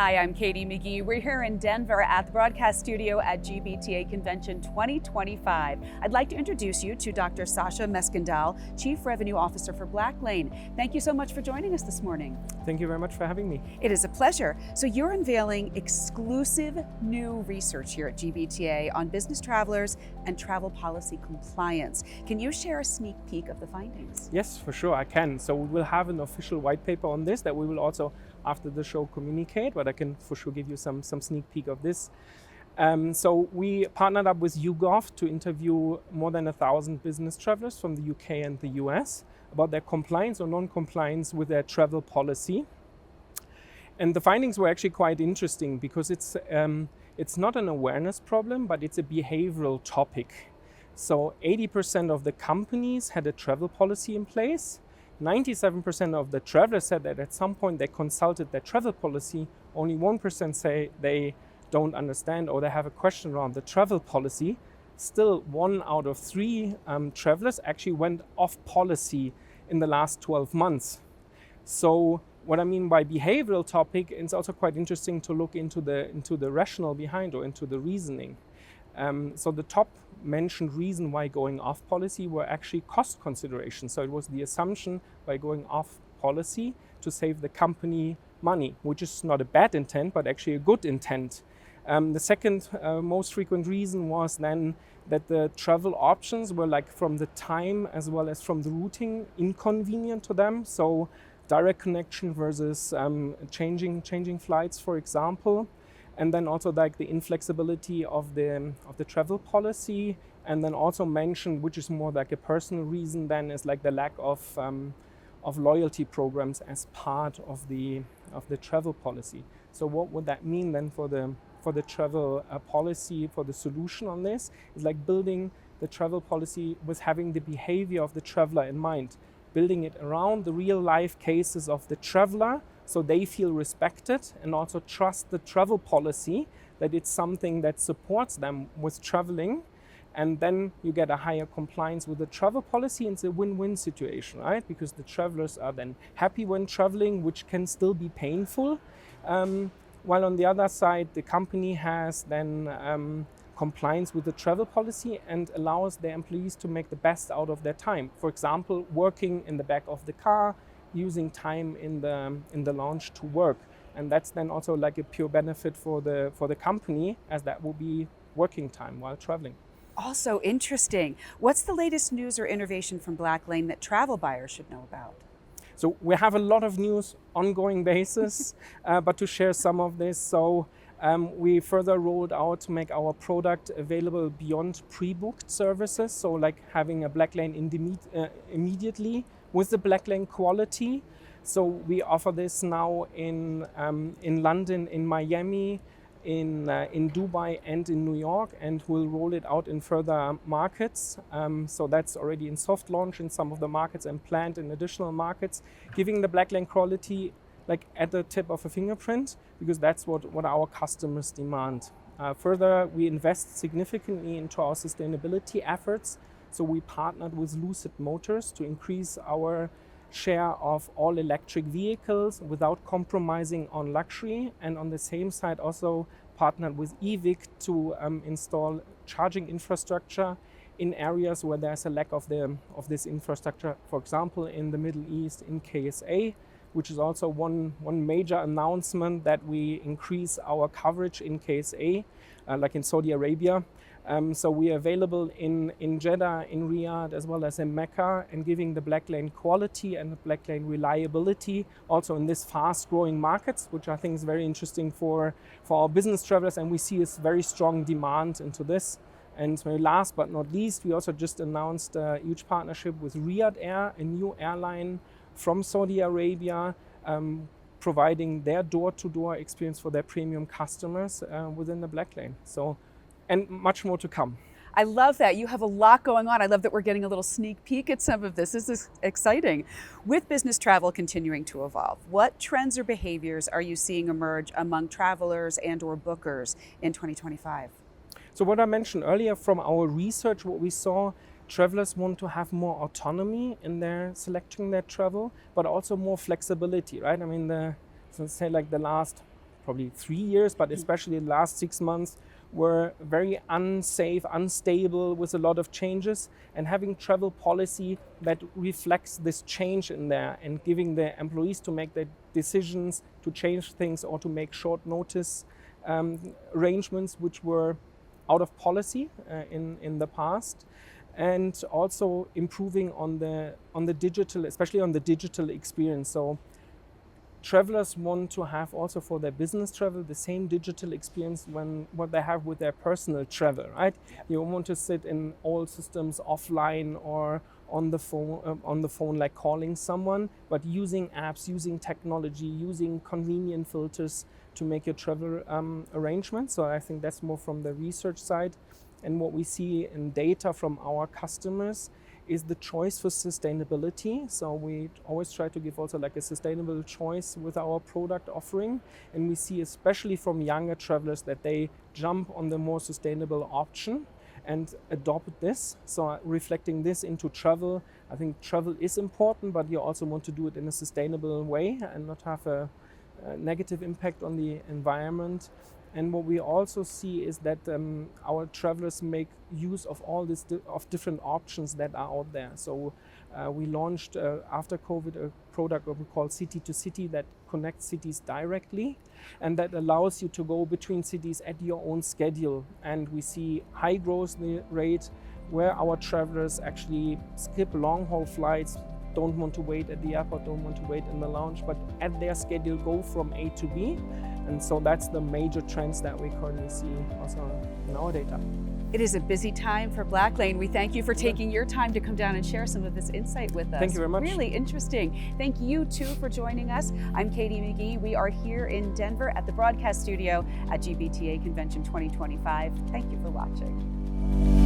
Hi, I'm Katie McGee. We're here in Denver at the broadcast studio at GBTA Convention 2025. I'd like to introduce you to Dr. Sascha Meskendahl, Chief Revenue Officer for Blacklane. Thank you so much for joining us this morning. Thank you very much for having me. It is a pleasure. So you're unveiling exclusive new research here at GBTA on business travelers and travel policy compliance. Can you share a sneak peek of the findings? Yes, for sure, I can. So we will have an official white paper on this that we will also, after the show, communicate, but I can for sure give you some sneak peek of this. So we partnered up with YouGov to interview more than 1,000 business travelers from the UK and the US about their compliance or non-compliance with their travel policy. And the findings were actually quite interesting because it's not an awareness problem, but it's a behavioral topic. So 80% of the companies had a travel policy in place. 97% of the travelers said that at some point they consulted their travel policy. Only 1% say they don't understand or they have a question around the travel policy. Still, 1 out of 3 travelers actually went off policy in the last 12 months. So what I mean by behavioral topic, it's also quite interesting to look into the rationale behind or into the reasoning. So the top mentioned reason why going off policy were actually cost considerations. So it was the assumption by going off policy to save the company money, which is not a bad intent, but actually a good intent. The second most frequent reason was then that the travel options were, like, from the time as well as from the routing, inconvenient to them. So direct connection versus changing flights, for example. And then also like the inflexibility of the travel policy, and then also mentioned, which is more like a personal reason then, is like the lack of loyalty programs as part of the travel policy. So what would that mean then for the travel policy, for the solution on this? Is like building the travel policy with having the behavior of the traveler in mind, building it around the real life cases of the traveler, so they feel respected and also trust the travel policy, that it's something that supports them with traveling. And then you get a higher compliance with the travel policy, and it's a win-win situation, right? Because the travelers are then happy when traveling, which can still be painful. While on the other side, the company has then compliance with the travel policy and allows their employees to make the best out of their time. For example, working in the back of the car, using time in the lounge to work, and that's then also like a pure benefit for the company, as that will be working time while traveling. Also interesting. What's the latest news or innovation from Blacklane that travel buyers should know about? So we have a lot of news ongoing basis, but to share some of this, so we further rolled out to make our product available beyond pre-booked services, so like having a Blacklane immediately with the Blacklane quality. So we offer this now in London, in Miami, in Dubai and in New York, and we'll roll it out in further markets. So that's already in soft launch in some of the markets and planned in additional markets, giving the Blacklane quality like at the tip of a fingerprint, because that's what our customers demand. Further, we invest significantly into our sustainability efforts. So we partnered with Lucid Motors to increase our share of all electric vehicles without compromising on luxury, and on the same side also partnered with EVIC to install charging infrastructure in areas where there's a lack of this infrastructure, for example in the Middle East, in KSA, which is also one major announcement, that we increase our coverage in KSA, like in Saudi Arabia. So we are available in Jeddah, in Riyadh, as well as in Mecca, and giving the Blacklane quality and the Blacklane reliability also in these fast-growing markets, which I think is very interesting for our business travelers, and we see a very strong demand into this. And last but not least, we also just announced a huge partnership with Riyadh Air, a new airline from Saudi Arabia, providing their door-to-door experience for their premium customers within the Blacklane. So, and much more to come. I love that. You have a lot going on. I love that we're getting a little sneak peek at some of this. This is exciting. With business travel continuing to evolve, what trends or behaviors are you seeing emerge among travelers and or bookers in 2025? So what I mentioned earlier from our research, what we saw, travelers want to have more autonomy in their selecting their travel, but also more flexibility, right? I mean, let's say like the last probably 3 years, but especially the last 6 months were very unsafe, unstable, with a lot of changes, and having travel policy that reflects this change in there and giving the employees to make the decisions to change things or to make short notice arrangements which were out of policy in the past, and also improving on the digital, especially on the digital experience. So travelers want to have also for their business travel the same digital experience what they have with their personal travel, right? You want to sit in all systems offline or on the phone like calling someone, but using apps, using technology, using convenient filters to make your travel arrangements. So I think that's more from the research side. And what we see in data from our customers is the choice for sustainability. So we always try to give also like a sustainable choice with our product offering. And we see especially from younger travelers that they jump on the more sustainable option and adopt this. So reflecting this into travel, I think travel is important, but you also want to do it in a sustainable way and not have a negative impact on the environment. And what we also see is that our travelers make use of all this of different options that are out there. So we launched after COVID a product we call City to City that connects cities directly, and that allows you to go between cities at your own schedule. And we see high growth rate where our travelers actually skip long haul flights, don't want to wait at the airport, don't want to wait in the lounge, but at their schedule go from A to B. And so that's the major trends that we currently see also in our data. It is a busy time for Blacklane. We thank you for taking your time to come down and share some of this insight with us. Thank you very much. Really interesting. Thank you too for joining us. I'm Katie McGee. We are here in Denver at the broadcast studio at GBTA Convention 2025. Thank you for watching.